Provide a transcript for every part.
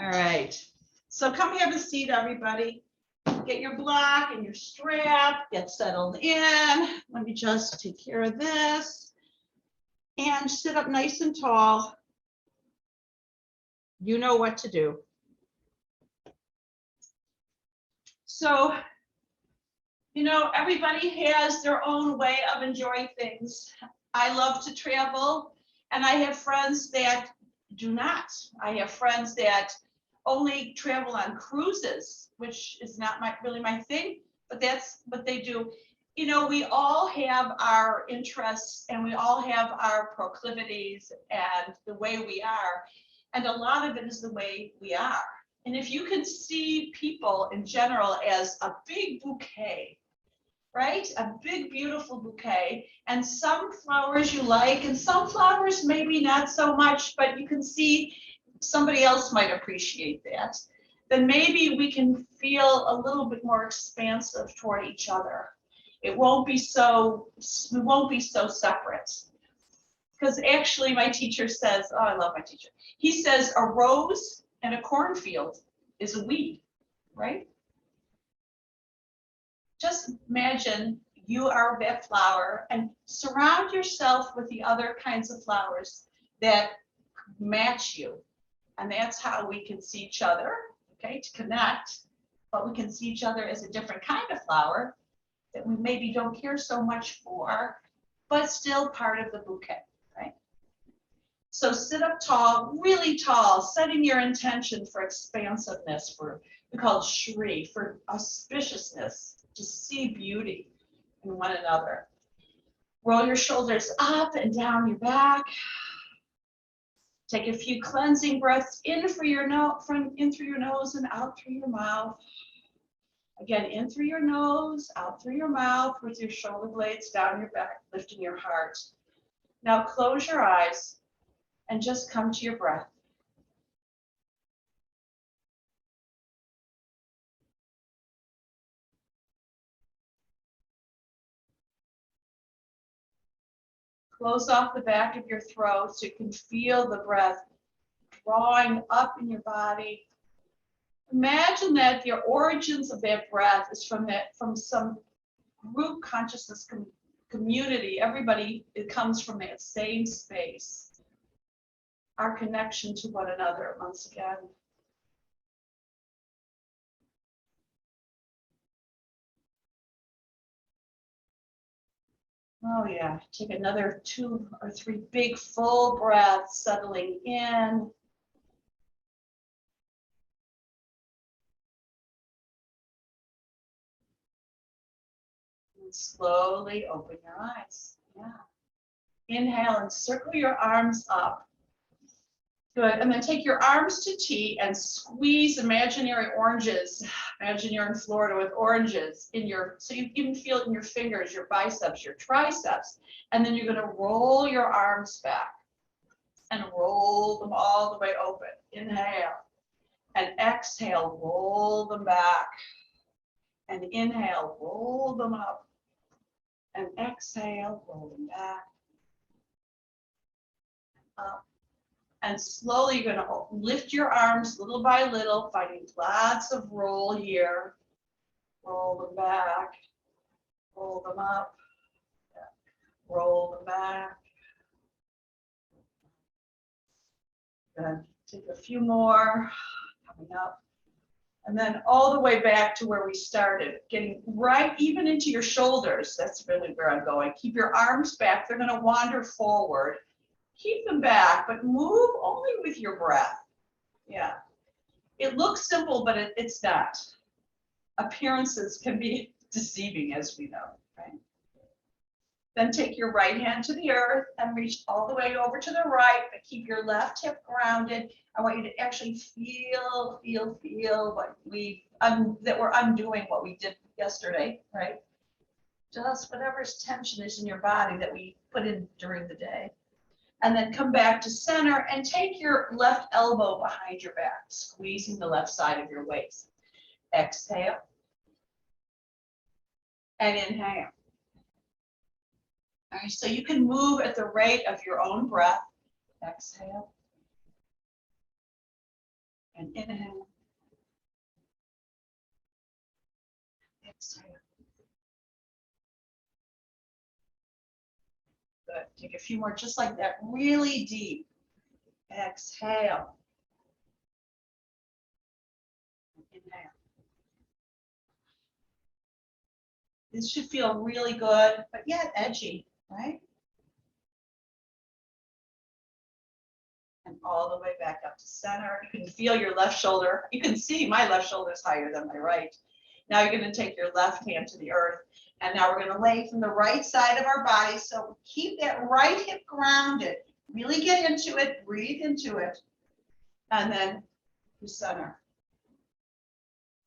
All right. So come have a seat, everybody. Get your block and your strap, get settled in. Let me just take care of this. And sit up nice and tall. You know what to do. So, you know, everybody has their own way of enjoying things. I love to travel, and I have friends that do not. I have friends that only travel on cruises, which is not really my thing, but that's what they do. You know, we all have our interests and we all have our proclivities and the way we are. And a lot of it is the way we are. And if you can see people in general as a big bouquet, right? A big, beautiful bouquet, and some flowers you like, and some flowers maybe not so much, but you can see somebody else might appreciate that, then maybe we can feel a little bit more expansive toward each other. We won't be so separate. Because actually my teacher says, oh, I love my teacher. He says a rose and a cornfield is a weed, right? Just imagine you are that flower and surround yourself with the other kinds of flowers that match you. And that's how we can see each other, okay, to connect, but we can see each other as a different kind of flower that we maybe don't care so much for, but still part of the bouquet, right? So sit up tall, really tall, setting your intention for expansiveness, we call it Shri, for auspiciousness, to see beauty in one another. Roll your shoulders up and down your back. Take a few cleansing breaths in through your nose and out through your mouth. Again, in through your nose, out through your mouth, with your shoulder blades down your back, lifting your heart. Now close your eyes and just come to your breath. Close off the back of your throat so you can feel the breath drawing up in your body. Imagine that the origins of that breath is from some group consciousness community. Everybody, it comes from that same space. Our connection to one another once again. Oh yeah, take another 2 or 3 big full breaths, settling in. And slowly open your eyes. Yeah. Inhale and circle your arms up. Good, and then take your arms to T and squeeze imaginary oranges. Imagine you're in Florida with oranges so you even feel it in your fingers, your biceps, your triceps. And then you're gonna roll your arms back and roll them all the way open. Inhale and exhale, roll them back. And inhale, roll them up. And exhale, roll them back. Up. And slowly you're going to lift your arms little by little, finding lots of roll here. Roll them back, roll them up, roll them back. Good. Take a few more, coming up. And then all the way back to where we started, getting right even into your shoulders. That's really where I'm going. Keep your arms back. They're going to wander forward. Keep them back, but move only with your breath. Yeah. It looks simple, but it's not. Appearances can be deceiving, as we know, right? Then take your right hand to the earth and reach all the way over to the right, but keep your left hip grounded. I want you to actually feel what that we're undoing what we did yesterday, right? Just whatever's tension is in your body that we put in during the day. And then come back to center and take your left elbow behind your back, squeezing the left side of your waist. Exhale and inhale. All right, so you can move at the rate of your own breath. Exhale. And inhale. Exhale. Good. Take a few more just like that, really deep. Exhale. Inhale. This should feel really good, but yet edgy, right? And all the way back up to center. You can feel your left shoulder. You can see my left shoulder is higher than my right. Now you're going to take your left hand to the earth. And now we're going to lay from the right side of our body. So keep that right hip grounded. Really get into it. Breathe into it. And then to center.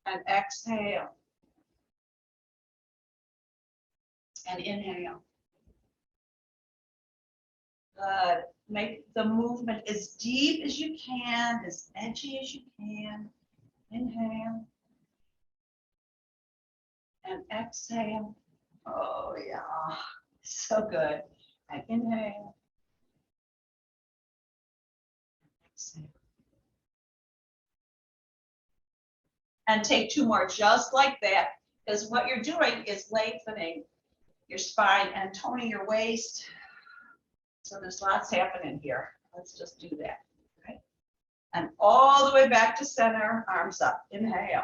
And exhale. And inhale. Good. Make the movement as deep as you can, as edgy as you can. Inhale. And exhale. Oh, yeah. So good. And inhale. Exhale. And take two more just like that, because what you're doing is lengthening your spine and toning your waist. So there's lots happening here. Let's just do that. Okay. And all the way back to center, arms up. Inhale.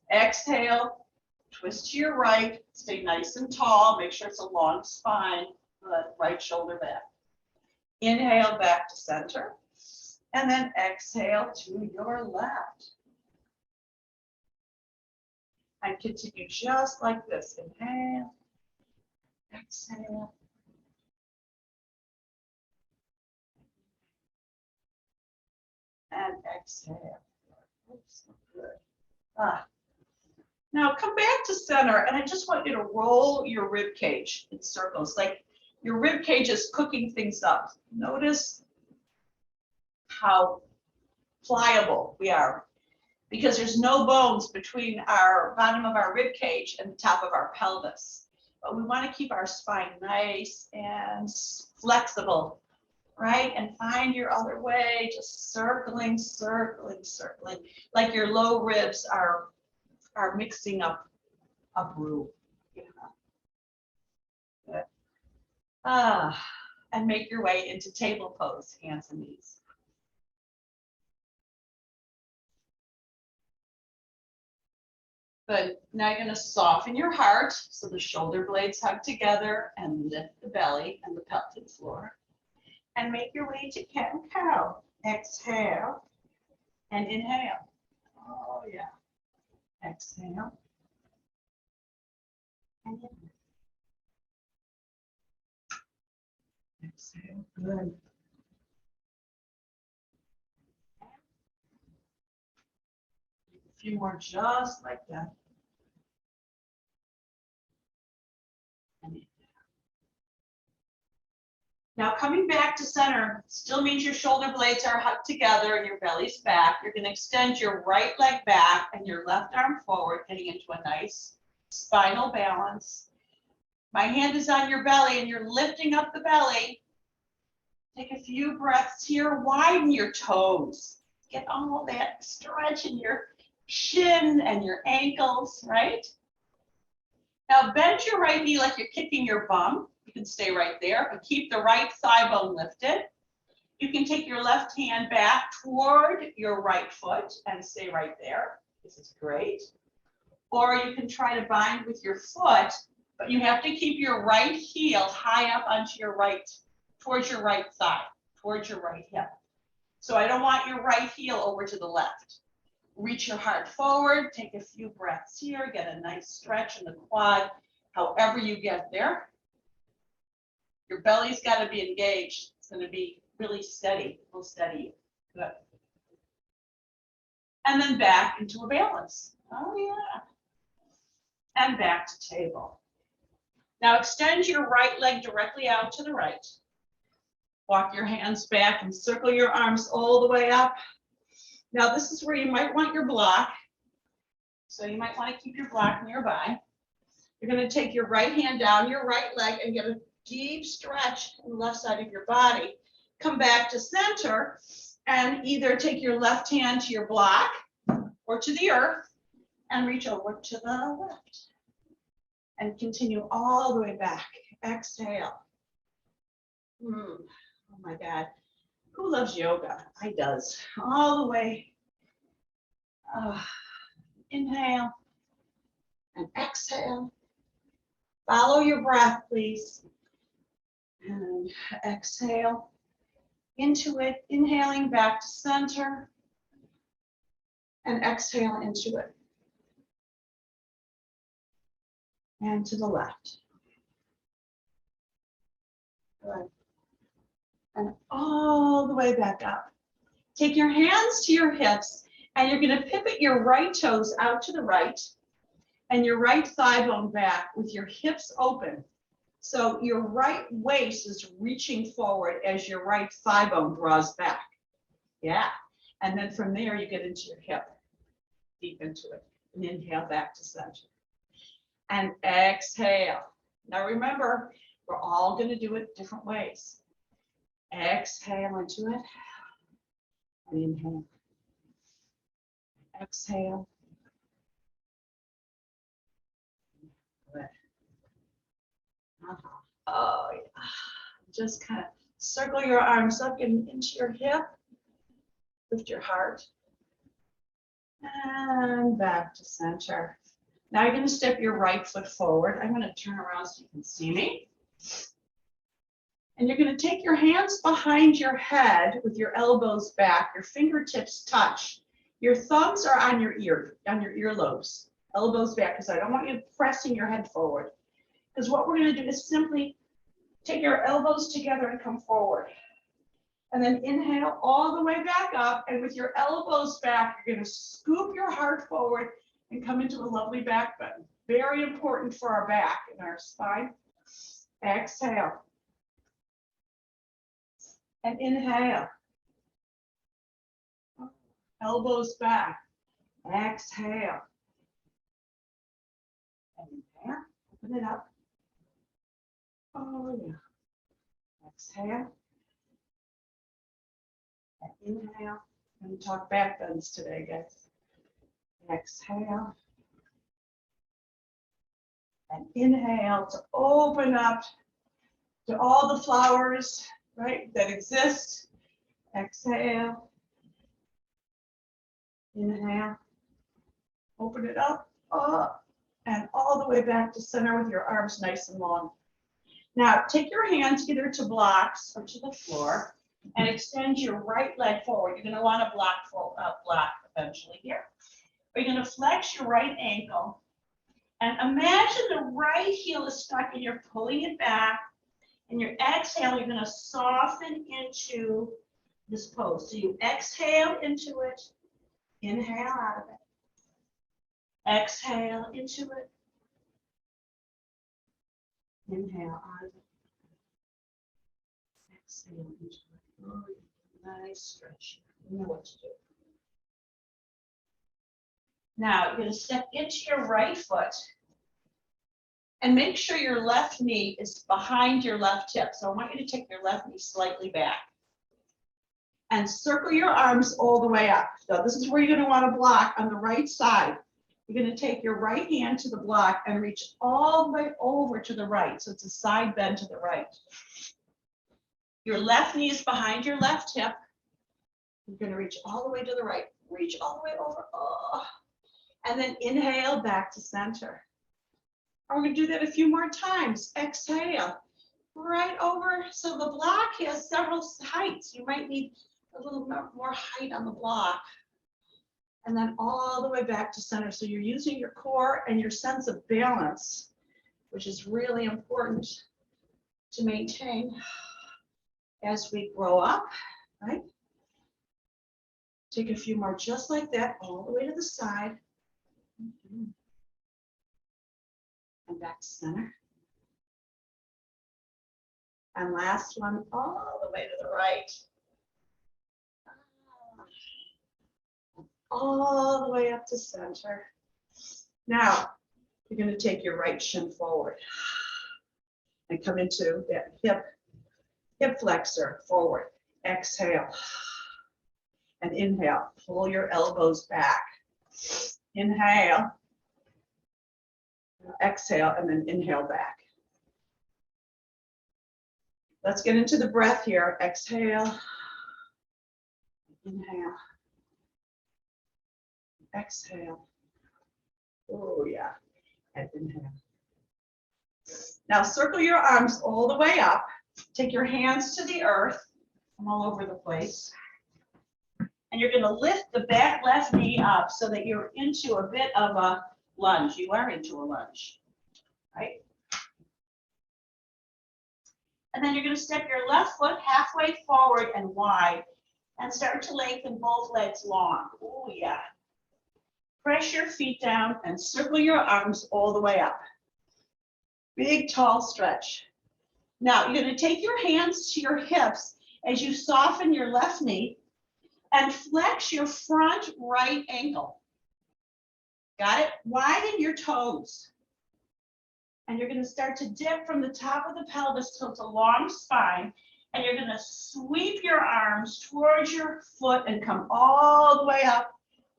Exhale. Twist to your right. Stay nice and tall. Make sure it's a long spine. Good. Right shoulder back. Inhale back to center. And then exhale to your left. And continue just like this. Inhale. Exhale. And exhale. Oops, good. Now come back to center, and I just want you to roll your rib cage in circles, like your rib cage is cooking things up. Notice how pliable we are, because there's no bones between our bottom of our rib cage and the top of our pelvis. But we want to keep our spine nice and flexible, right? And find your other way, just circling, circling, circling, like your low ribs are mixing up a brew. Yeah. Good. And make your way into table pose, hands and knees. Good. Now you're going to soften your heart so the shoulder blades hug together and lift the belly and the pelvic floor. And make your way to cat and cow. Exhale and inhale. Oh, yeah. Exhale. And inhale. Exhale. Good. A few more just like that. Now coming back to center still means your shoulder blades are hugged together and your belly's back. You're going to extend your right leg back and your left arm forward, getting into a nice spinal balance. My hand is on your belly and you're lifting up the belly. Take a few breaths here. Widen your toes. Get all that stretch in your shin and your ankles, right? Now bend your right knee like you're kicking your bum. You can stay right there, but keep the right thigh bone lifted. You can take your left hand back toward your right foot and stay right there. This is great. Or you can try to bind with your foot, but you have to keep your right heel high up onto your right, towards your right thigh, towards your right hip. So I don't want your right heel over to the left. Reach your heart forward, take a few breaths here, get a nice stretch in the quad, however you get there. Your belly's got to be engaged. It's going to be really steady. We'll steady you. Good. And then back into a balance. Oh, yeah. And back to table. Now extend your right leg directly out to the right. Walk your hands back and circle your arms all the way up. Now this is where you might want your block. So you might want to keep your block nearby. You're going to take your right hand down your right leg and get a deep stretch on the left side of your body. Come back to center And either take your left hand to your block or to the earth and reach over to the left. And continue all the way back. Exhale. Oh my God. Who loves yoga? I does. All the way. Inhale and exhale. Follow your breath, please. And exhale into it, inhaling back to center. And exhale into it. And to the left. Good. And all the way back up. Take your hands to your hips, and you're going to pivot your right toes out to the right and your right thigh bone back with your hips open. So your right waist is reaching forward as your right thigh bone draws back. Yeah. And then from there, you get into your hip, deep into it. And inhale back to center. And exhale. Now remember, we're all going to do it different ways. Exhale into it. And inhale. Exhale. Good. Oh, yeah. Just kind of circle your arms up and into your hip. Lift your heart. And back to center. Now you're going to step your right foot forward. I'm going to turn around so you can see me. And you're going to take your hands behind your head with your elbows back. Your fingertips touch. Your thumbs are on your earlobes. Elbows back, because I don't want you pressing your head forward. Because what we're going to do is simply take your elbows together and come forward. And then inhale all the way back up. And with your elbows back, you're going to scoop your heart forward and come into a lovely back bend. Very important for our back and our spine. Exhale. And inhale. Elbows back. Exhale. And inhale. Open it up. Oh, yeah. Exhale. And inhale. And we talk back bends today, guys. Exhale. And inhale to open up to all the flowers, right, that exist. Exhale. Inhale. Open it up. And all the way back to center with your arms nice and long. Now, take your hands either to blocks or to the floor and extend your right leg forward. You're going to want to block eventually here. You're going to flex your right ankle and imagine the right heel is stuck and you're pulling it back. And your exhale, you're going to soften into this pose. So you exhale into it, inhale out of it. Exhale into it. Inhale out of it. Exhale into it. Oh, nice stretch. You know what to do. Now you're going to step into your right foot and make sure your left knee is behind your left hip. So I want you to take your left knee slightly back and circle your arms all the way up. So this is where you're going to want to block on the right side. You're going to take your right hand to the block and reach all the way over to the right. So it's a side bend to the right. Your left knee is behind your left hip. You're going to reach all the way to the right. Reach all the way over. And then inhale back to center. We're going to do that a few more times. Exhale. Right over. So the block has several heights. You might need a little more height on the block. And then all the way back to center. So you're using your core and your sense of balance, which is really important to maintain as we grow up, right? Take a few more just like that, all the way to the side. And back to center. And last one, all the way to the right. All the way up to center. Now, you're going to take your right shin forward and come into that hip flexor forward. Exhale. And inhale, pull your elbows back. Inhale. Exhale, and then inhale back. Let's get into the breath here. Exhale. Inhale. Exhale. Oh, yeah. And inhale. Now circle your arms all the way up. Take your hands to the earth. I'm all over the place. And you're going to lift the back left knee up so that you're into a bit of a lunge. You are into a lunge, right? And then you're going to step your left foot halfway forward and wide and start to lengthen both legs long. Oh, yeah. Press your feet down and circle your arms all the way up. Big, tall stretch. Now, you're going to take your hands to your hips as you soften your left knee and flex your front right ankle. Got it? Widen your toes. And you're going to start to dip from the top of the pelvis to the long spine. And you're going to sweep your arms towards your foot and come all the way up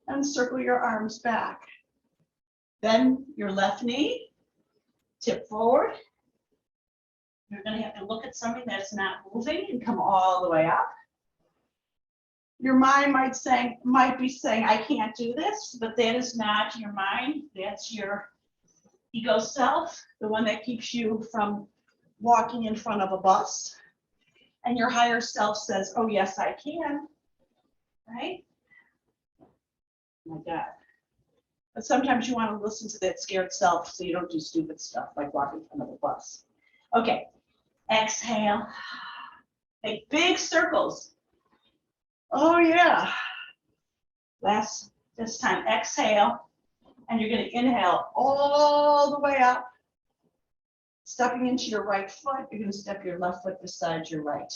and circle your arms back. Then your left knee, tip forward. You're going to have to look at something that's not moving and come all the way up. Your mind might be saying, I can't do this, but that is not your mind. That's your ego self, the one that keeps you from walking in front of a bus. And your higher self says, oh, yes, I can. Right? Oh my God. But sometimes you want to listen to that scared self so you don't do stupid stuff like walk in front of a bus. Okay. Exhale. Make big circles. Oh, yeah. This time, exhale. And you're going to inhale all the way up. Stepping into your right foot, you're going to step your left foot beside your right.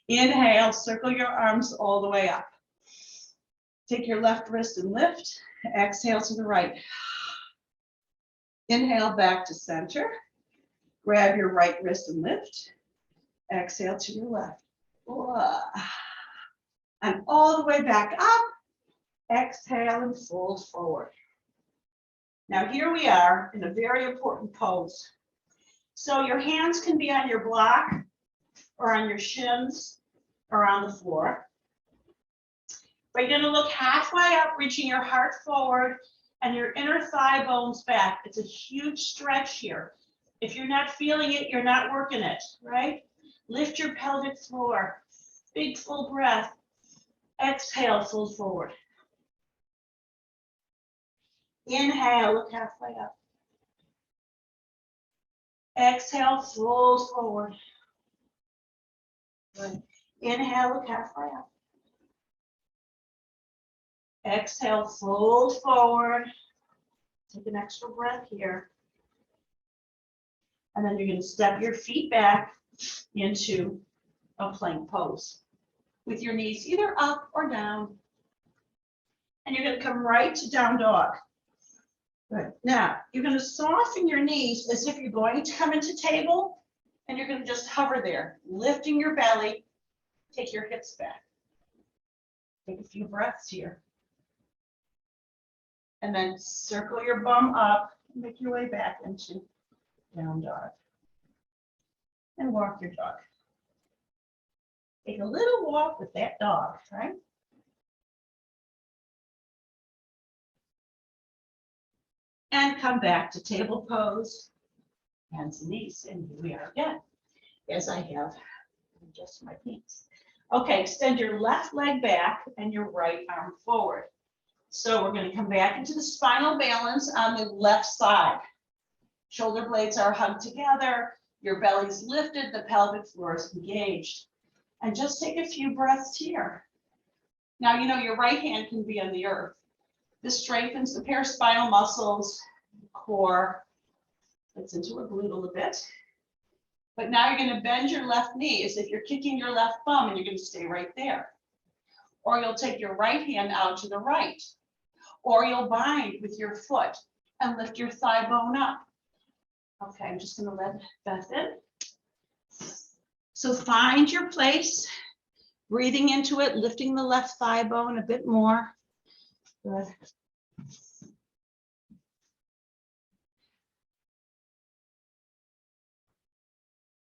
Inhale, circle your arms all the way up. Take your left wrist and lift. Exhale to the right. Inhale back to center. Grab your right wrist and lift. Exhale to your left. And all the way back up. Exhale and fold forward. Now here we are in a very important pose. So your hands can be on your block or on your shins or on the floor. But you're going to look halfway up, reaching your heart forward and your inner thigh bones back. It's a huge stretch here. If you're not feeling it, you're not working it, right? Lift your pelvic floor. Big full breath. Exhale, fold forward. Inhale, look halfway up. Exhale, fold forward. Good. Inhale, look halfway up. Exhale, fold forward. Take an extra breath here. And then you're going to step your feet back into a plank pose with your knees either up or down. And you're going to come right to down dog. Good. Now, you're going to soften your knees as if you're going to come into table, and you're going to just hover there, lifting your belly. Take your hips back. Take a few breaths here. And then circle your bum up, make your way back into down dog. And walk your dog. Take a little walk with that dog, right? And come back to table pose, hands and knees, and here we are again, as I have adjust my pants. Okay, extend your left leg back and your right arm forward. So we're going to come back into the spinal balance on the left side. Shoulder blades are hugged together, your belly's lifted, the pelvic floor is engaged. And just take a few breaths here. Now, you know, your right hand can be on the earth. This strengthens the paraspinal muscles, core, gets into a glute a little bit. But now you're going to bend your left knee as if you're kicking your left bum and you're going to stay right there. Or you'll take your right hand out to the right. Or you'll bind with your foot and lift your thigh bone up. Okay, I'm just going to let Beth in. So find your place Breathing into it, lifting the left thigh bone a bit more. Good.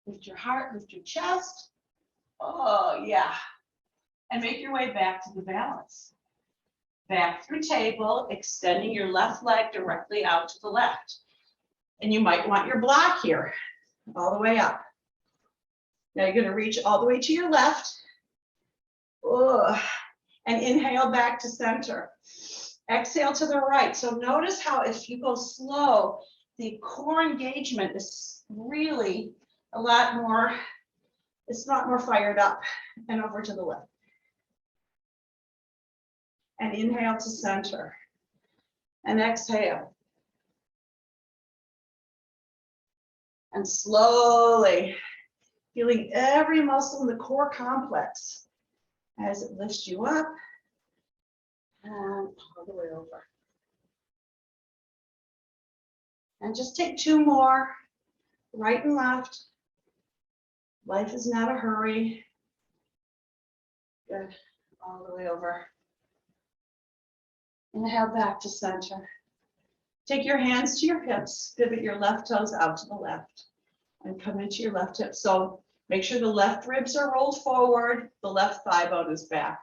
Lift your heart, lift your chest. Oh, yeah. And make your way back to the balance. Back through table, extending your left leg directly out to the left. And you might want your block here, all the way up. Now you're going to reach all the way to your left. Oh, and inhale back to center. Exhale to the right. So notice how if you go slow, the core engagement is really a lot more, it's not more fired up. And over to the left. And inhale to center. And exhale. And slowly feeling every muscle in the core complex as it lifts you up and all the way over. And just take two more, right and left. Life is not a hurry. Good, all the way over. Inhale back to center. Take your hands to your hips, pivot your left toes out to the left and come into your left hip. So make sure the left ribs are rolled forward, the left thigh bone is back.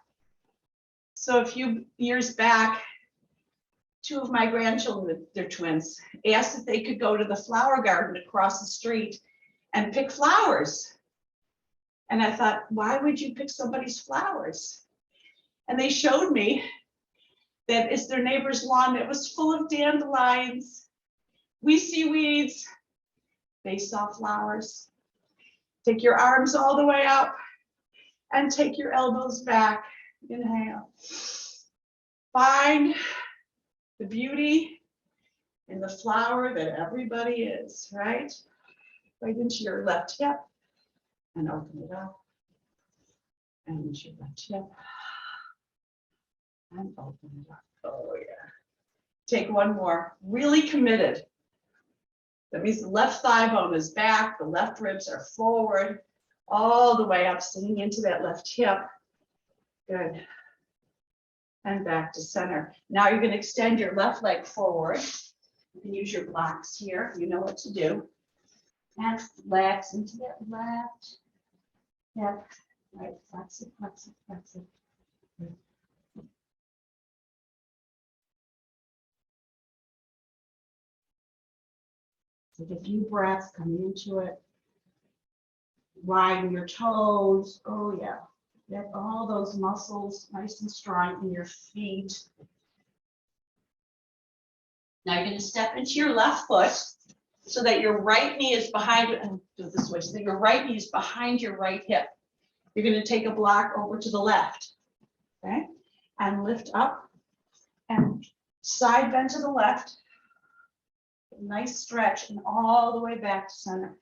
So a few years back, two of my grandchildren, they're twins, asked if they could go to the flower garden across the street and pick flowers. And I thought, why would you pick somebody's flowers? And they showed me that it's their neighbor's lawn that was full of dandelions. We see weeds, they saw flowers. Take your arms all the way up and take your elbows back. Inhale. Find the beauty in the flower that everybody is, right? Right into your left hip and open it up. And into your left hip. And open it up. Oh, yeah. Take one more. Really committed. That means the left thigh bone is back, the left ribs are forward, all the way up, sitting into that left hip. Good. And back to center. Now you're going to extend your left leg forward. You can use your blocks here. You know what to do. And flex into that left hip. Right, flex it, flex it, flex it. Good. Take a few breaths coming into it. Widen your toes. Oh, yeah. Get all those muscles nice and strong in your feet. Now you're going to step into your left foot so that your right knee is behind, and do it this way, so that your right knee is behind your right hip. You're going to take a block over to the left, okay? And lift up and side bend to the left. Nice stretch and all the way back to center.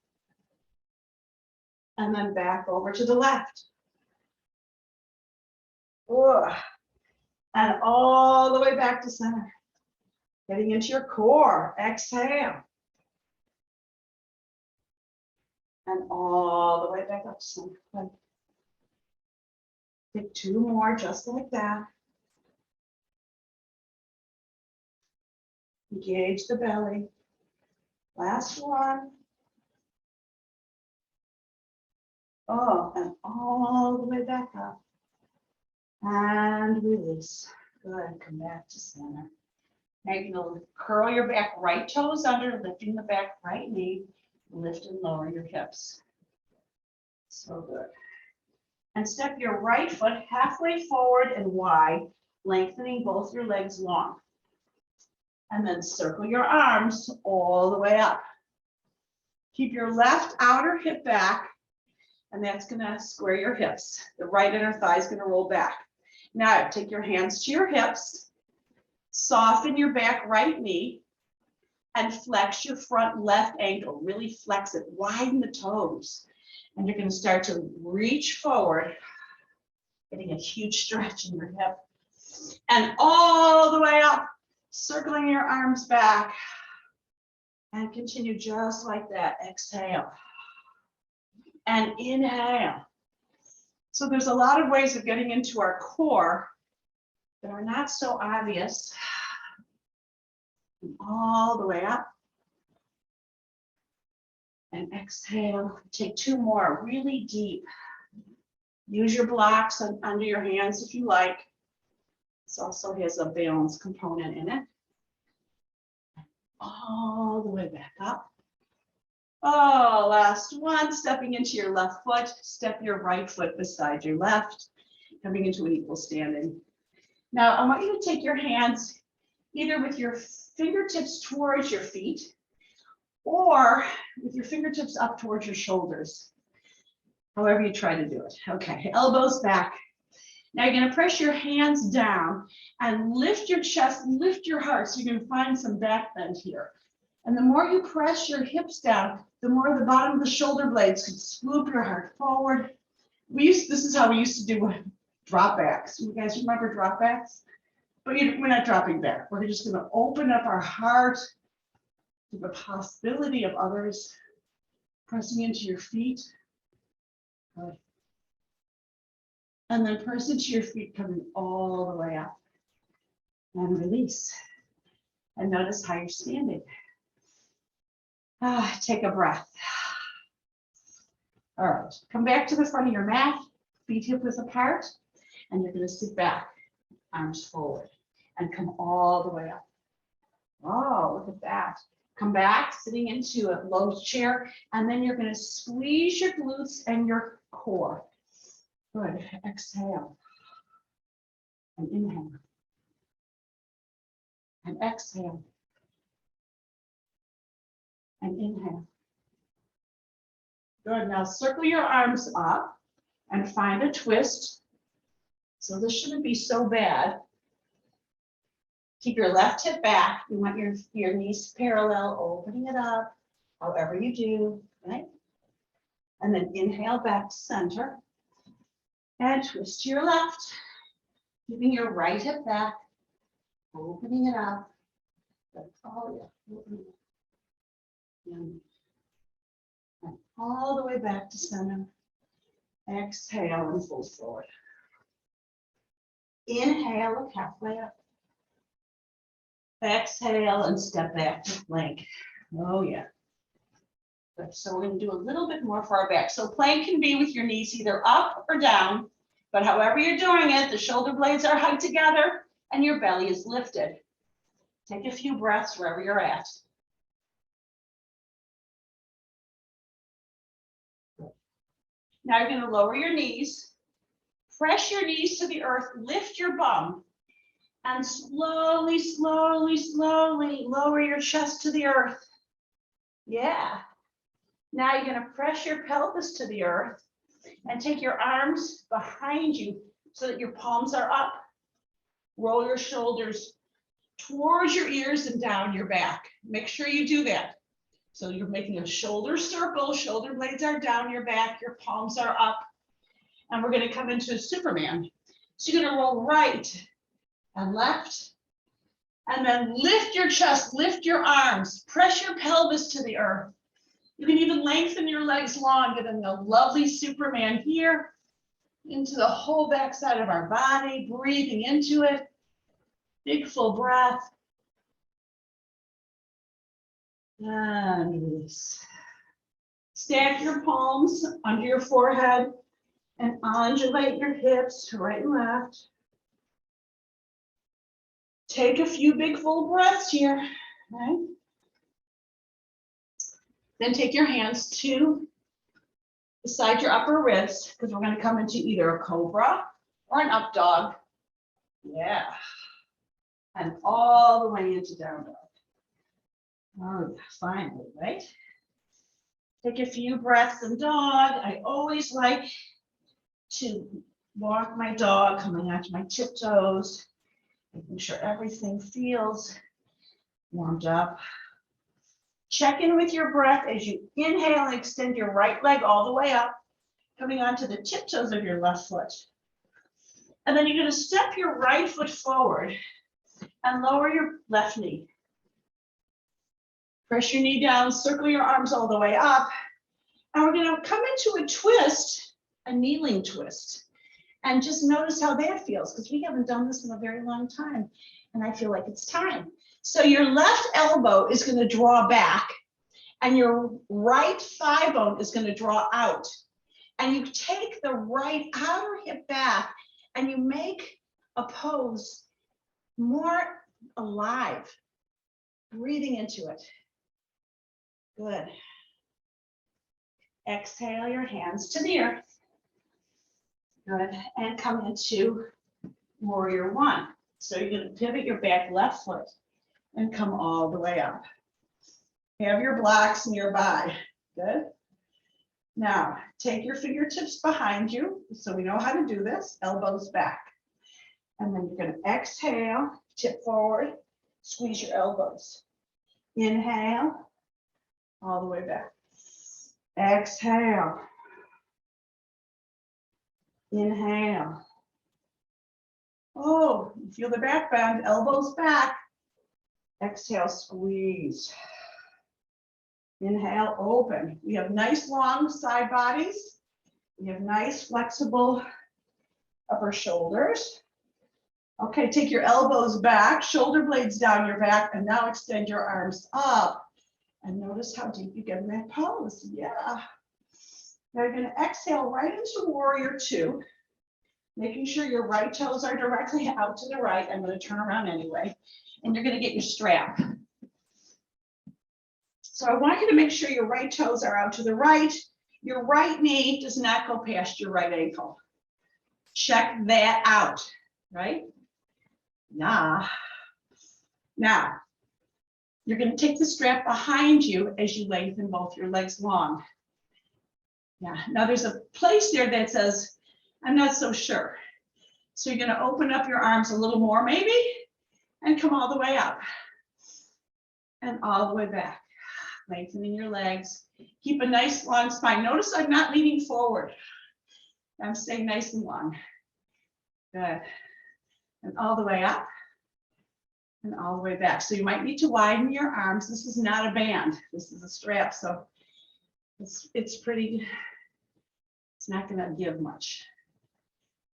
And then back over to the left. Ugh. And all the way back to center. Getting into your core. Exhale. And all the way back up to center. Good. Take two more just like that. Engage the belly. Last one. Oh, and all the way back up. And release. Good. Come back to center. Now you're going to curl your back right toes under, lifting the back right knee. Lift and lower your hips. So good. And step your right foot halfway forward and wide, lengthening both your legs long. And then circle your arms all the way up. Keep your left outer hip back, and that's going to square your hips. The right inner thigh is going to roll back. Now take your hands to your hips, soften your back right knee, and flex your front left ankle. Really flex it, widen the toes. And you're going to start to reach forward, getting a huge stretch in your hip. And all the way up, circling your arms back. And continue just like that. Exhale. And inhale. So there's a lot of ways of getting into our core that are not so obvious. All the way up. And exhale, take 2 more, really deep. Use your blocks under your hands if you like. This also has a balance component in it. All the way back up. Oh, last one, stepping into your left foot. Step your right foot beside your left, coming into an equal standing. Now, I want you to take your hands either with your fingertips towards your feet or with your fingertips up towards your shoulders, however you try to do it. Okay, elbows back. Now you're going to press your hands down and lift your chest, lift your heart, so you're going to find some back bend here. And the more you press your hips down, the more the bottom of the shoulder blades can swoop your heart forward. This is how we used to do drop backs. You guys remember drop backs? But we're not dropping back. We're just going to open up our heart to the possibility of others pressing into your feet. Good. And then press into your feet, coming all the way up. And release. And notice how you're standing. Take a breath. All right, come back to the front of your mat, feet hip width apart, and you're going to sit back, arms forward, and come all the way up. Oh, look at that. Come back, sitting into a low chair, and then you're going to squeeze your glutes and your core. Good. Exhale. And inhale. And exhale. And inhale. Good. Now circle your arms up and find a twist. So this shouldn't be so bad. Keep your left hip back. You want your knees parallel, opening it up, however you do, right? And then inhale back to center. And twist to your left. Keeping your right hip back, opening it up. Oh, yeah. And all the way back to center. Exhale and fold forward. Inhale, look halfway up. Exhale and step back to plank. Oh, yeah. Good. So we're going to do a little bit more for our back. So plank can be with your knees either up or down, but however you're doing it, the shoulder blades are hugged together and your belly is lifted. Take a few breaths wherever you're at. Now you're going to lower your knees, press your knees to the earth, lift your bum, and slowly, slowly, slowly lower your chest to the earth. Yeah. Now you're going to press your pelvis to the earth and take your arms behind you so that your palms are up. Roll your shoulders towards your ears and down your back. Make sure you do that. So you're making a shoulder circle, shoulder blades are down your back, your palms are up, and we're going to come into a Superman. So you're going to roll right and left, and then lift your chest, lift your arms, press your pelvis to the earth. You can even lengthen your legs long, getting a lovely Superman here, into the whole backside of our body, breathing into it. Big full breath. And release. Stack your palms under your forehead and undulate your hips to right and left. Take a few big full breaths here, right? Then take your hands to beside your upper ribs, because we're going to come into either a cobra or an up dog. Yeah. And all the way into down dog. Oh, finally, right? Take a few breaths in dog. I always like to walk my dog, coming onto my tiptoes, making sure everything feels warmed up. Check in with your breath as you inhale and extend your right leg all the way up, coming onto the tiptoes of your left foot. And then you're going to step your right foot forward and lower your left knee. Press your knee down, circle your arms all the way up. And we're going to come into a twist, a kneeling twist. And just notice how that feels, because we haven't done this in a very long time. And I feel like it's time. So your left elbow is going to draw back and your right thigh bone is going to draw out. And you take the right outer hip back and you make a pose more alive, breathing into it. Good. Exhale your hands to the earth. Good. And come into warrior one. So you're going to pivot your back left foot and come all the way up. Have your blocks nearby. Good. Now, take your fingertips behind you, so we know how to do this, elbows back. And then you're going to exhale, tip forward, squeeze your elbows. Inhale, all the way back. Exhale. Inhale. Oh, you feel the back bend, elbows back. Exhale, squeeze. Inhale, open. We have nice long side bodies. We have nice flexible upper shoulders. Okay, take your elbows back, shoulder blades down your back, and now extend your arms up. And notice how deep you get in that pose. Yeah. Now you're going to exhale right into warrior two, making sure your right toes are directly out to the right. I'm going to turn around anyway. And you're going to get your strap. So I want you to make sure your right toes are out to the right. Your right knee does not go past your right ankle. Check that out, right? Nah. Now, you're going to take the strap behind you as you lengthen both your legs long. Yeah. Now there's a place there that says, I'm not so sure. So you're going to open up your arms a little more maybe and come all the way up and all the way back. Lengthening your legs. Keep a nice long spine. Notice I'm not leaning forward. I'm staying nice and long. Good. And all the way up and all the way back. So you might need to widen your arms. This is not a band. This is a strap. So it's pretty, it's not going to give much.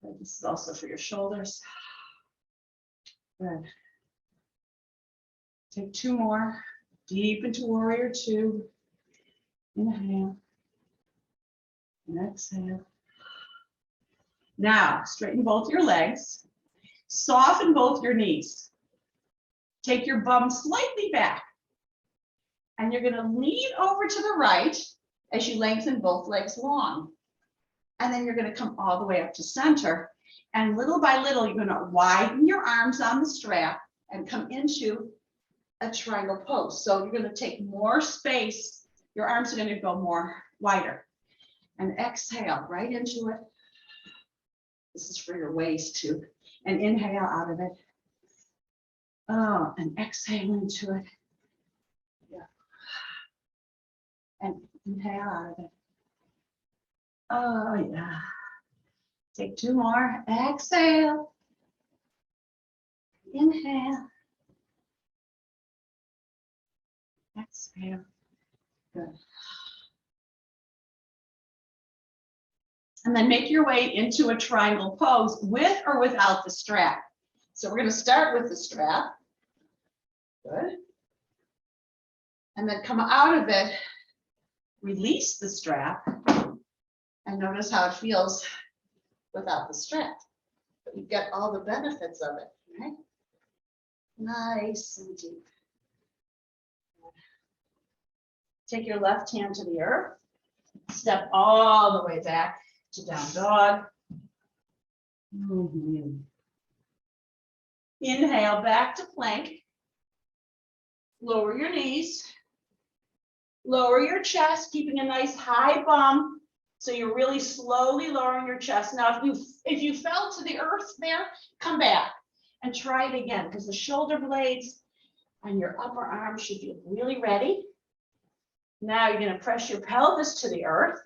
But this is also for your shoulders. Good. Take two more. Deep into warrior two. Inhale. And exhale. Now, straighten both your legs. Soften both your knees. Take your bum slightly back. And you're going to lean over to the right as you lengthen both legs long. And then you're going to come all the way up to center. And little by little, you're going to widen your arms on the strap and come into a triangle pose. So you're going to take more space. Your arms are going to go more wider. And exhale right into it. This is for your waist too. And inhale out of it. Oh, and exhale into it. Yeah. And inhale out of it. Oh, yeah. Take two more. Exhale. Inhale. Exhale. Good. And then make your way into a triangle pose with or without the strap. So we're going to start with the strap. Good. And then come out of it, release the strap, and notice how it feels without the strap. But you get all the benefits of it, right? Nice and deep. Take your left hand to the earth. Step all the way back to down dog. Mm-hmm. Inhale back to plank. Lower your knees. Lower your chest, keeping a nice high bum. So you're really slowly lowering your chest. Now, if you fell to the earth there, come back and try it again, because the shoulder blades and your upper arm should be really ready. Now you're going to press your pelvis to the earth.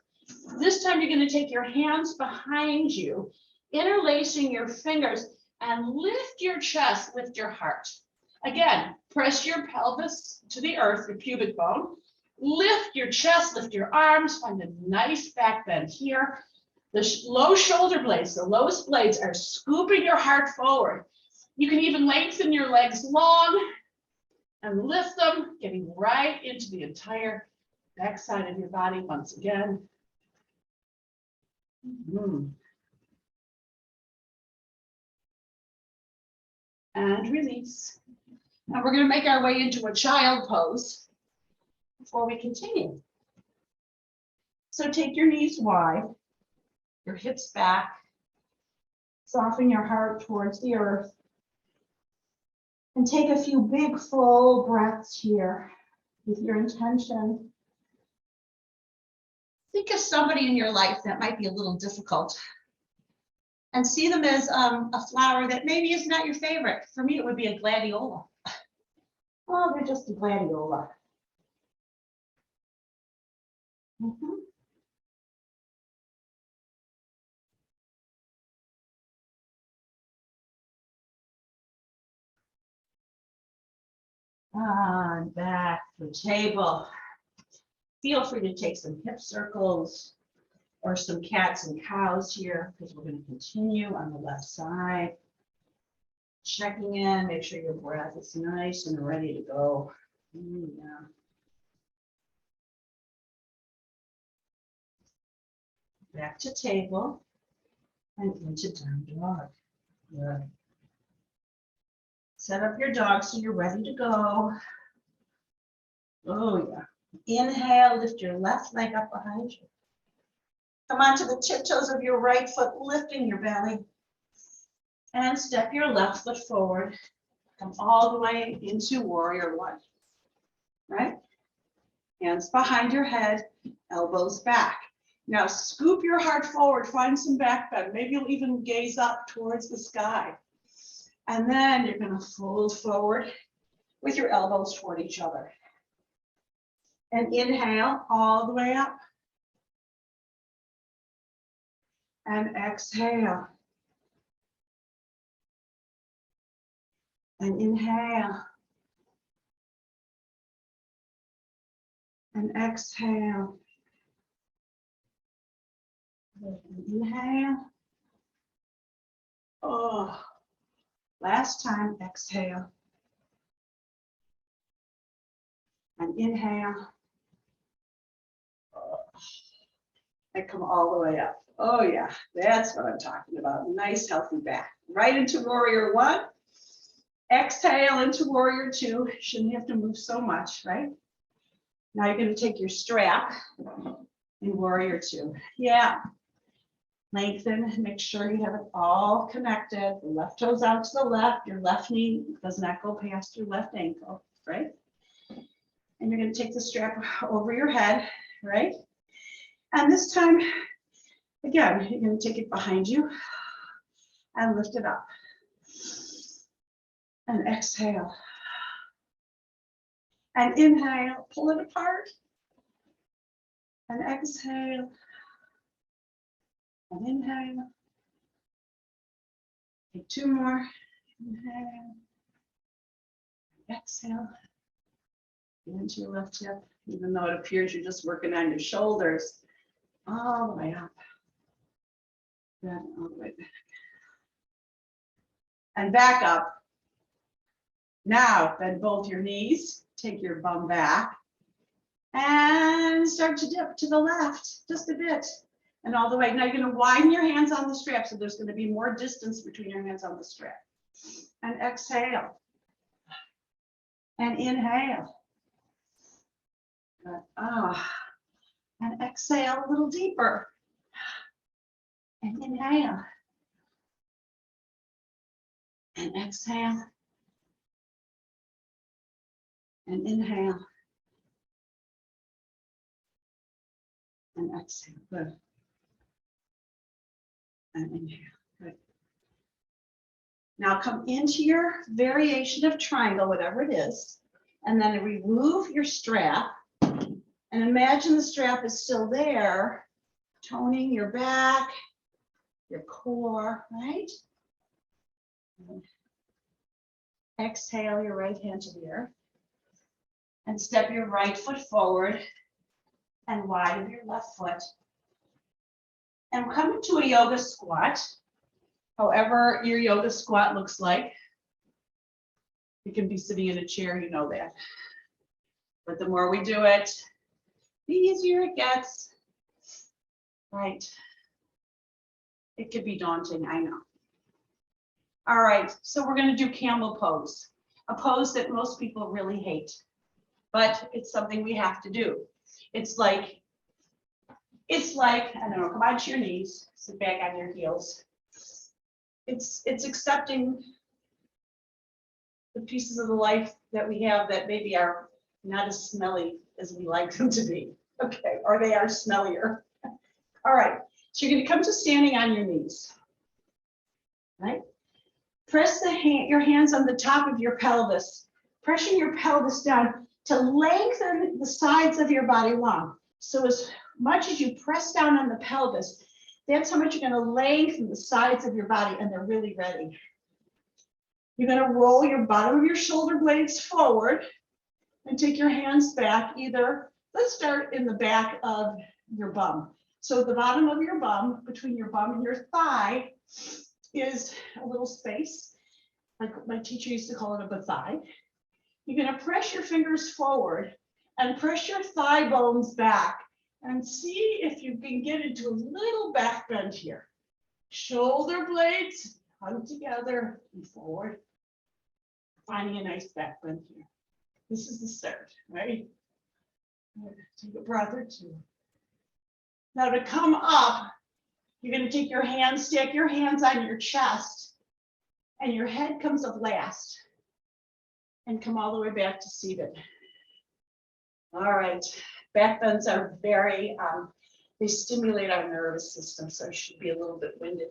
This time you're going to take your hands behind you, interlacing your fingers, and lift your chest, lift your heart. Again, press your pelvis to the earth, your pubic bone. Lift your chest, lift your arms, find a nice back bend here. The low shoulder blades, the lowest blades, are scooping your heart forward. You can even lengthen your legs long and lift them, getting right into the entire backside of your body once again. And release. Now we're going to make our way into a child pose before we continue. So take your knees wide, your hips back, soften your heart towards the earth, and take a few big full breaths here with your intention. Think of somebody in your life that might be a little difficult and see them as a flower that maybe is not your favorite. For me, it would be a gladiola. Oh, they're just a gladiola. And back to the table. Feel free to take some hip circles or some cats and cows here, because we're going to continue on the left side. Checking in, make sure your breath is nice and ready to go. Yeah. Back to table and into down dog. Good. Set up your dog so you're ready to go. Oh yeah. Inhale, lift your left leg up behind you. Come onto the tiptoes of your right foot, lifting your belly. And step your left foot forward. Come all the way into warrior one. Right? Hands behind your head, elbows back. Now scoop your heart forward, find some back bend. Maybe you'll even gaze up towards the sky. And then you're going to fold forward with your elbows toward each other. And inhale all the way up. And exhale. And inhale. And exhale. And inhale. Oh, last time, exhale. And inhale. Oh, and come all the way up. Oh yeah, that's what I'm talking about. Nice healthy back. Right into warrior one. Exhale into warrior two. Shouldn't have to move so much, right? Now you're going to take your strap in warrior two. Yeah. Lengthen, make sure you have it all connected. The left toes out to the left. Your left knee does not go past your left ankle, right? And you're going to take the strap over your head, right? And this time, again, you're going to take it behind you and lift it up. And exhale. And inhale, pull it apart. And exhale. And inhale. Take two more. Inhale. Exhale. Get into your left hip, even though it appears you're just working on your shoulders. All the way up. Good, all the way back. And back up. Now, bend both your knees. Take your bum back. And start to dip to the left, just a bit. And all the way. Now you're going to widen your hands on the strap, so there's going to be more distance between your hands on the strap. And exhale. And inhale. Good. And exhale a little deeper. And inhale. And exhale. And inhale. And exhale. Good. And inhale. Good. Now come into your variation of triangle, whatever it is, and then remove your strap. And imagine the strap is still there, toning your back, your core, right? And exhale your right hand to the earth. And step your right foot forward and widen your left foot. And come into a yoga squat, however your yoga squat looks like. You can be sitting in a chair, you know that. But the more we do it, the easier it gets. Right. It could be daunting, I know. All right, so we're going to do camel pose, a pose that most people really hate, but it's something we have to do. It's like, I don't know, come onto your knees, sit back on your heels. It's accepting the pieces of the life that we have that maybe are not as smelly as we like them to be. Okay, or they are smellier. All right, so you're going to come to standing on your knees. Right? Press your hands on the top of your pelvis, pressing your pelvis down to lengthen the sides of your body long. So as much as you press down on the pelvis, that's how much you're going to lengthen the sides of your body, and they're really ready. You're going to roll your bottom of your shoulder blades forward and take your hands back. Let's start in the back of your bum. So the bottom of your bum, between your bum and your thigh, is a little space, like my teacher used to call it a bathai. You're going to press your fingers forward and press your thigh bones back and see if you can get into a little back bend here. Shoulder blades hug together and forward, finding a nice back bend here. This is the start, right? Take a breath or two. Now to come up, you're going to take your hands, stack your hands on your chest, and your head comes up last, and come all the way back to seated. All right, back bends are very, they stimulate our nervous system, so you should be a little bit winded.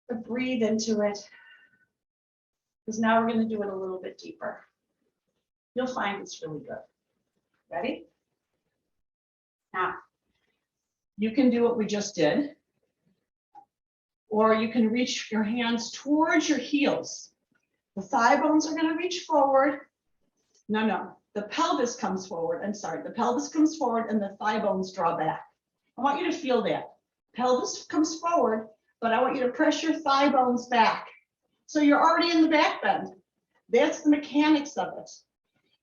But breathe into it, because now we're going to do it a little bit deeper. You'll find it's really good. Ready? Now, you can do what we just did, or you can reach your hands towards your heels. The thigh bones are going to reach forward. No, the pelvis comes forward. I'm sorry, the pelvis comes forward and the thigh bones draw back. I want you to feel that. Pelvis comes forward, but I want you to press your thigh bones back. So you're already in the back bend. That's the mechanics of it.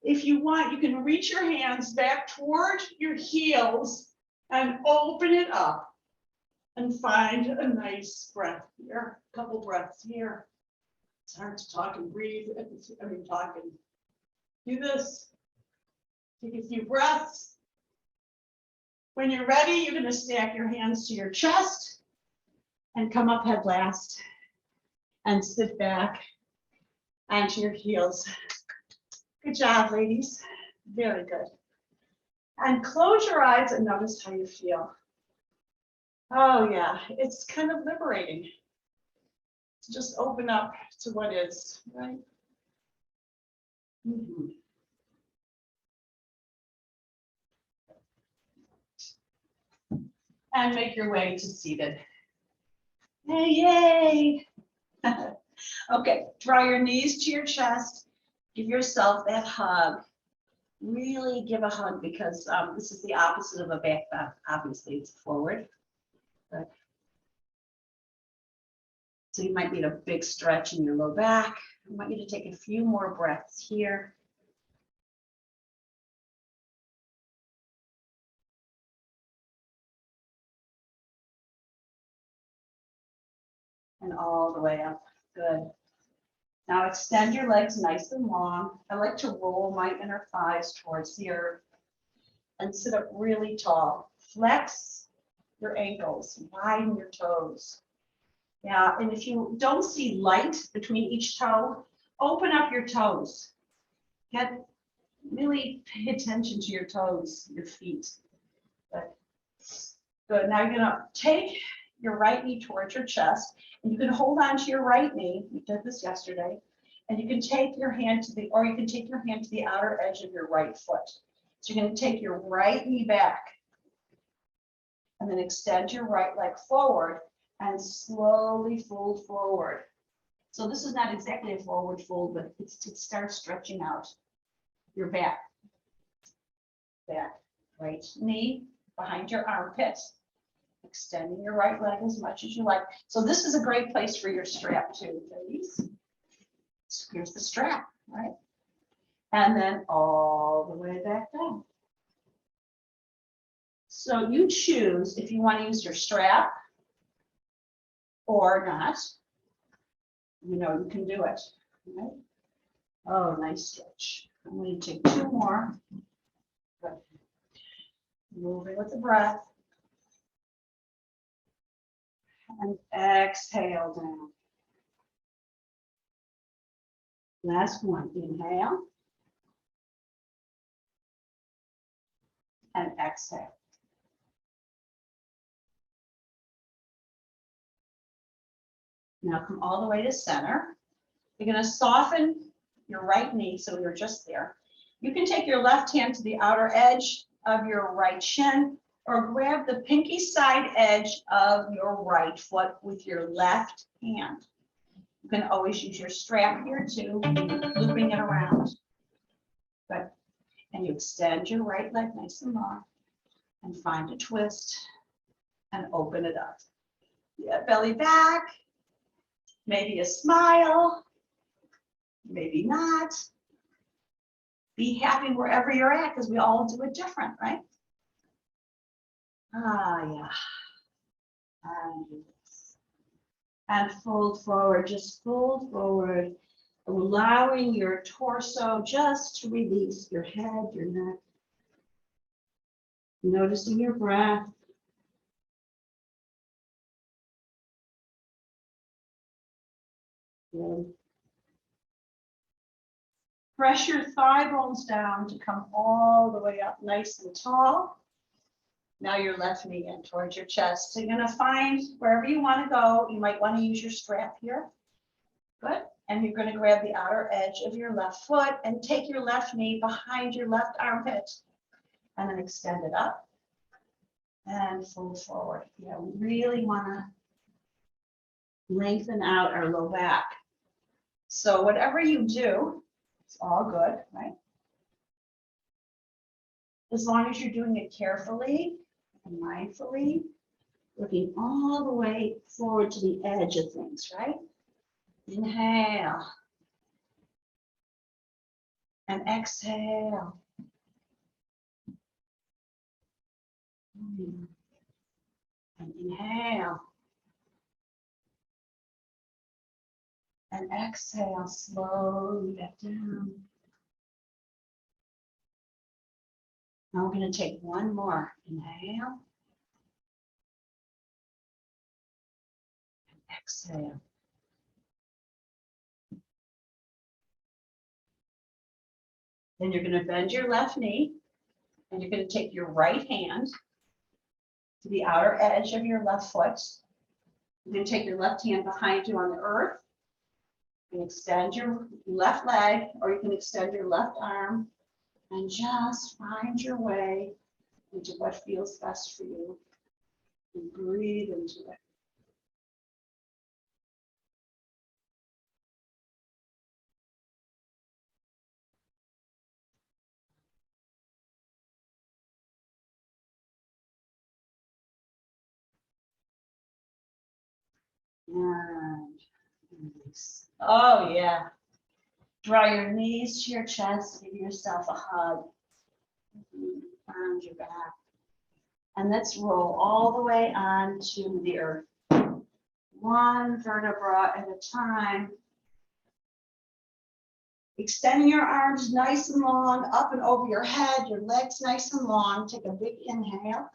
If you want, you can reach your hands back toward your heels and open it up and find a nice breath here. A couple breaths here. It's hard to talk and breathe. Talk and do this. Take a few breaths. When you're ready, you're going to stack your hands to your chest and come up head last and sit back onto your heels. Good job, ladies. Very good. And close your eyes and notice how you feel. Oh yeah, it's kind of liberating to just open up to what is, right? Mm-hmm. And make your way to seated. Hey, yay! Okay, draw your knees to your chest. Give yourself that hug. Really give a hug, because this is the opposite of a back bend. Obviously, it's forward. Good. So you might need a big stretch in your low back. I want you to take a few more breaths here. And all the way up. Good. Now extend your legs nice and long. I like to roll my inner thighs towards the earth and sit up really tall. Flex your ankles, widen your toes. Yeah, and if you don't see light between each toe, open up your toes. Really pay attention to your toes, your feet. Good. Now you're gonna take your right knee towards your chest, and you can hold on to your right knee. We did this yesterday. And you can take your hand to the outer edge of your right foot. So you're going to take your right knee back and then extend your right leg forward and slowly fold forward. So this is not exactly a forward fold, but it starts stretching out your back. Back, right knee behind your armpit. Extending your right leg as much as you like. So this is a great place for your strap too, ladies. So here's the strap, right? And then all the way back down. So you choose if you want to use your strap or not. You know, you can do it. Right? Oh, nice stretch. I'm going to take two more. Good. Moving with the breath. And exhale down. Last one. Inhale. And exhale. Now come all the way to center. You're going to soften your right knee so you're just there. You can take your left hand to the outer edge of your right shin or grab the pinky side edge of your right foot with your left hand. You can always use your strap here too, looping it around. Good. And you extend your right leg nice and long and find a twist and open it up. Yeah, belly back, maybe a smile, maybe not. Be happy wherever you're at because we all do it different, right? Ah, yeah. And fold forward, just fold forward, allowing your torso just to release your head, your neck. Noticing your breath. Good. Press your thigh bones down to come all the way up nice and tall. Now your left knee in towards your chest. So you're going to find wherever you want to go. You might want to use your strap here. Good. And you're going to grab the outer edge of your left foot and take your left knee behind your left armpit and then extend it up and fold forward. Yeah, we really want to lengthen out our low back. So whatever you do, it's all good, right? As long as you're doing it carefully and mindfully, looking all the way forward to the edge of things, right? Inhale. And exhale. And inhale. And exhale slowly back down. Now we're going to take one more. Inhale. And exhale. Then you're going to bend your left knee and you're going to take your right hand to the outer edge of your left foot. You're going to take your left hand behind you on the earth. You can extend your left leg or you can extend your left arm and just find your way into what feels best for you and breathe into it. And release. Oh yeah. Draw your knees to your chest, give yourself a hug. Around your back. And let's roll all the way onto the earth. One vertebra at a time. Extending your arms nice and long, up and over your head, your legs nice and long. Take a big inhale.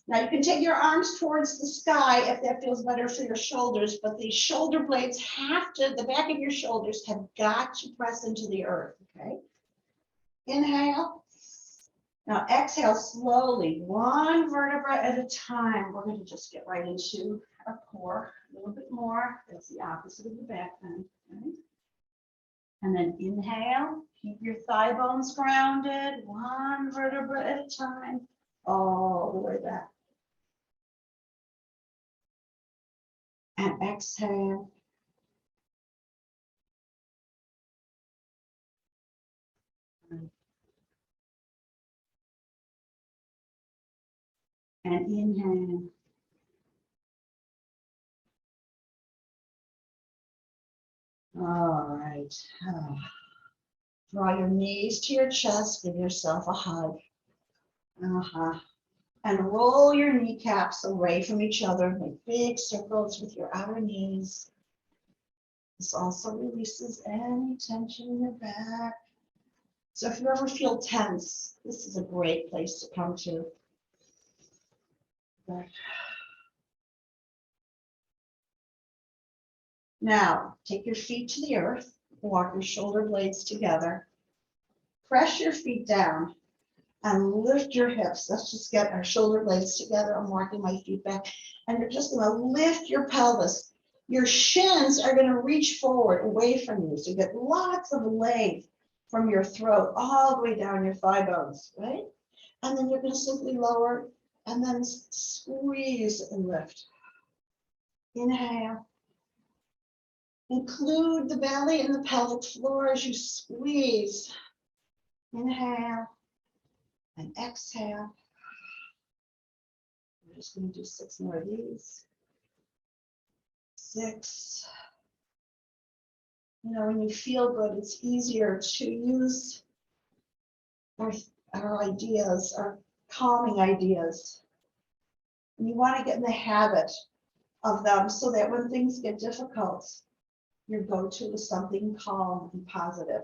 Now you can take your arms towards the sky if that feels better for your shoulders, but the shoulder blades have to, the back of your shoulders have got to press into the earth, okay? Inhale. Now exhale slowly, one vertebra at a time. We're going to just get right into our core a little bit more. That's the opposite of the back bend, right? And then inhale, keep your thigh bones grounded, one vertebra at a time, all the way back. And exhale. And inhale. All right. Draw your knees to your chest. Give yourself a hug. And roll your kneecaps away from each other. Make big circles with your outer knees. This also releases any tension in your back. So if you ever feel tense, this is a great place to come to. Good. Now, take your feet to the earth. Walk your shoulder blades together. Press your feet down and lift your hips. Let's just get our shoulder blades together. I'm walking my feet back. And you're just going to lift your pelvis. Your shins are going to reach forward away from you. So you get lots of length from your throat all the way down your thigh bones, right? And then you're going to simply lower and then squeeze and lift. Inhale. Include the belly and the pelvic floor as you squeeze. Inhale and exhale. We're just going to do 6 more of these. 6. You know, when you feel good, it's easier to use our ideas, our calming ideas. And you want to get in the habit of them so that when things get difficult, your go-to is something calm and positive.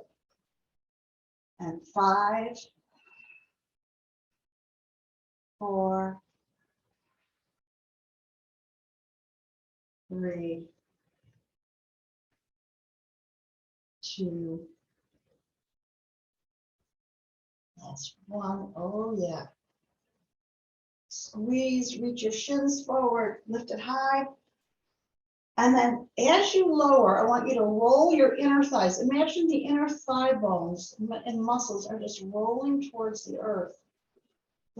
And 5, 4, 3, 2, that's 1. Oh yeah. Squeeze, reach your shins forward, lift it high. And then as you lower, I want you to roll your inner thighs. Imagine the inner thigh bones and muscles are just rolling towards the earth.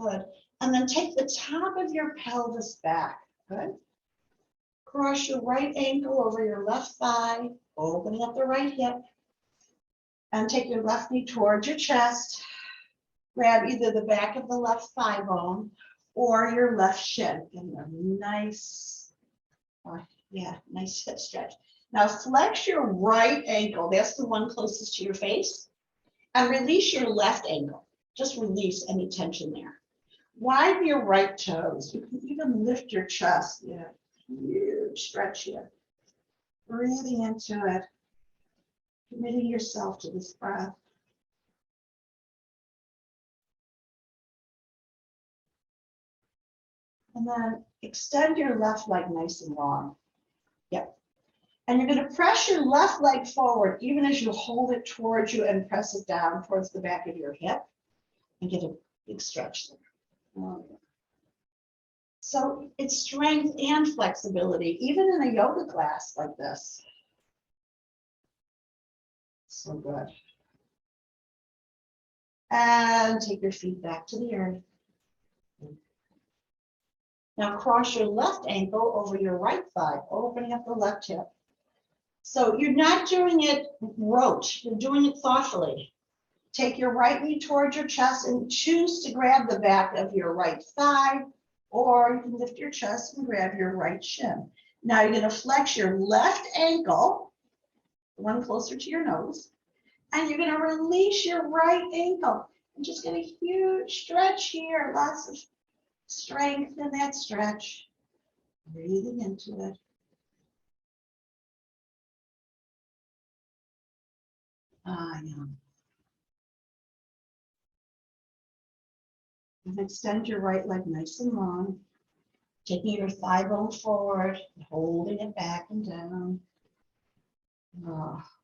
Good. And then take the top of your pelvis back. Good. Cross your right ankle over your left thigh, opening up the right hip. And take your left knee towards your chest. Grab either the back of the left thigh bone or your left shin. Give them a nice, nice hip stretch. Now flex your right ankle. That's the one closest to your face. And release your left ankle. Just release any tension there. Widen your right toes. You can even lift your chest. Yeah, huge stretch here. Breathing into it. Committing yourself to this breath. And then extend your left leg nice and long. Yep. And you're going to press your left leg forward even as you hold it towards you and press it down towards the back of your hip and get a big stretch there. Oh, yeah. So it's strength and flexibility, even in a yoga class like this. So good. And take your feet back to the earth. Now cross your left ankle over your right thigh, opening up the left hip. So you're not doing it rote, you're doing it thoughtfully. Take your right knee towards your chest and choose to grab the back of your right thigh, or you can lift your chest and grab your right shin. Now you're going to flex your left ankle, the one closer to your nose, and you're going to release your right ankle. And just get a huge stretch here, lots of strength in that stretch. Breathing into it. Yeah. And extend your right leg nice and long. Taking your thigh bone forward, holding it back and down.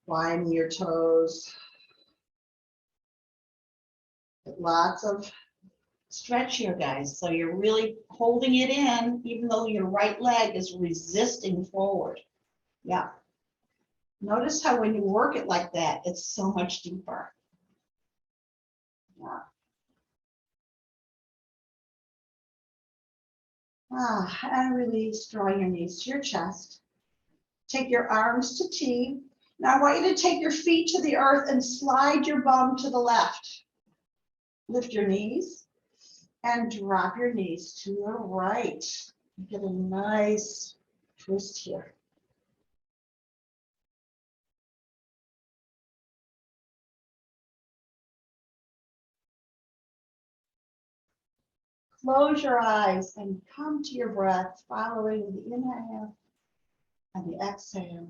Widen your toes. Lots of stretch here, guys. So you're really holding it in, even though your right leg is resisting forward. Yeah. Notice how when you work it like that, it's so much deeper. Yeah. And release, draw your knees to your chest. Take your arms to T. Now I want you to take your feet to the earth and slide your bum to the left. Lift your knees and drop your knees to the right. Get a nice twist here. close your eyes and come to your breath, following the inhale and the exhale.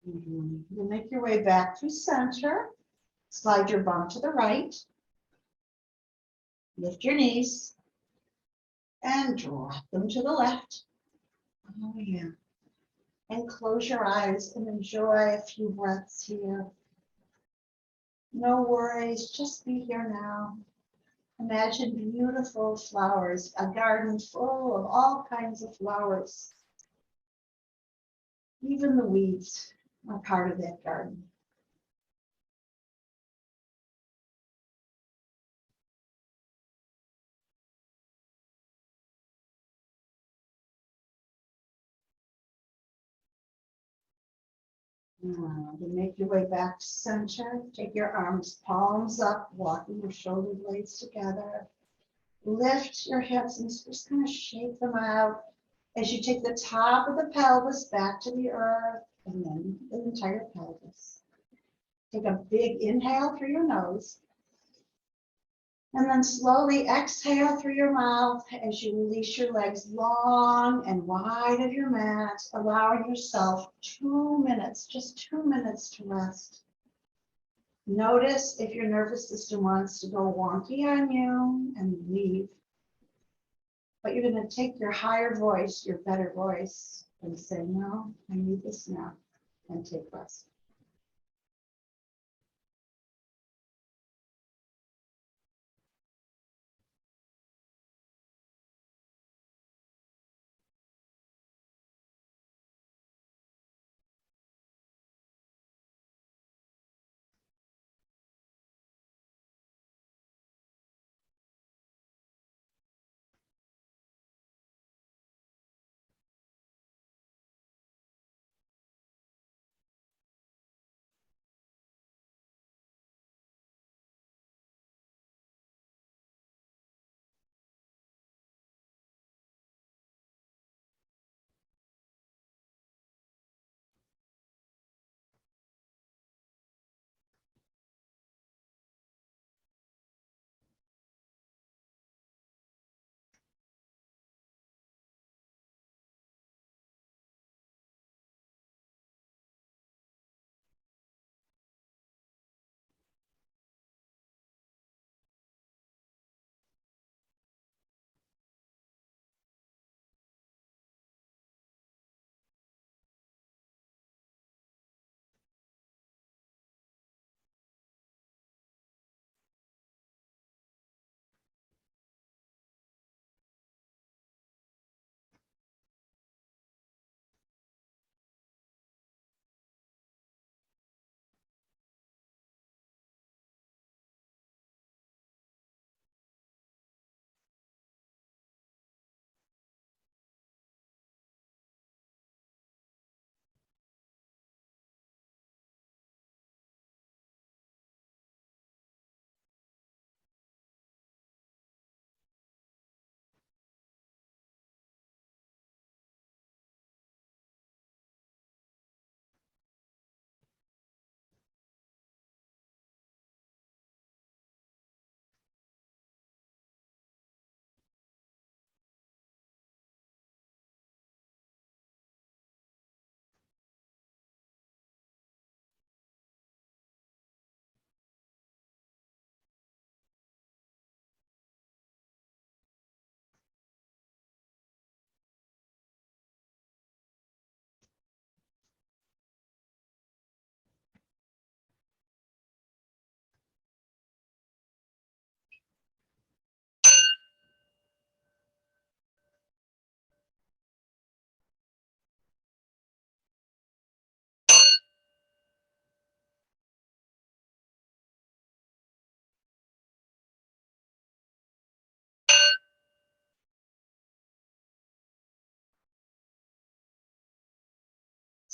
You make your way back to center. Slide your bum to the right. Lift your knees and drop them to the left. Oh, yeah. And close your eyes and enjoy a few breaths here. No worries, just be here now. Imagine beautiful flowers, a garden full of all kinds of flowers. Even the weeds are part of that garden. Then make your way back to center. Take your arms, palms up, walking your shoulder blades together. Lift your hips and just kind of shake them out as you take the top of the pelvis back to the earth and then the entire pelvis. Take a big inhale through your nose and then slowly exhale through your mouth as you release your legs long and wide of your mat, allowing yourself 2 minutes, just 2 minutes to rest. Notice if your nervous system wants to go wonky on you and leave. But you're going to take your higher voice, your better voice, and say, no, I need this now, and take rest.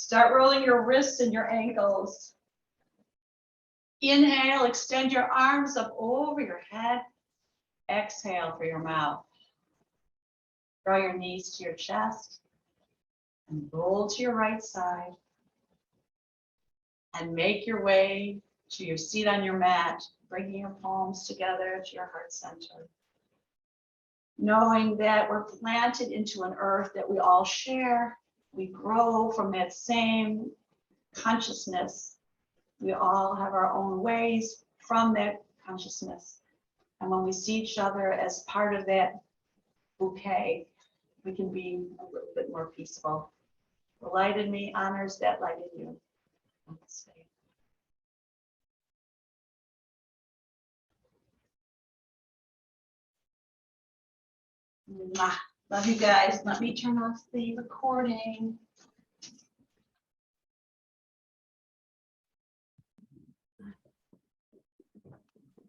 Start rolling your wrists and your ankles. Inhale, extend your arms up over your head. Exhale through your mouth. Draw your knees to your chest. and roll to your right side. And make your way to your seat on your mat, bringing your palms together to your heart center. Knowing that we're planted into an earth that we all share. We grow from that same consciousness. We all have our own ways from that consciousness. And when we see each other as part of that bouquet, we can be a little bit more peaceful. The light in me honors that light in you. Namaste. Mwah. Love you guys. Let me turn off the recording.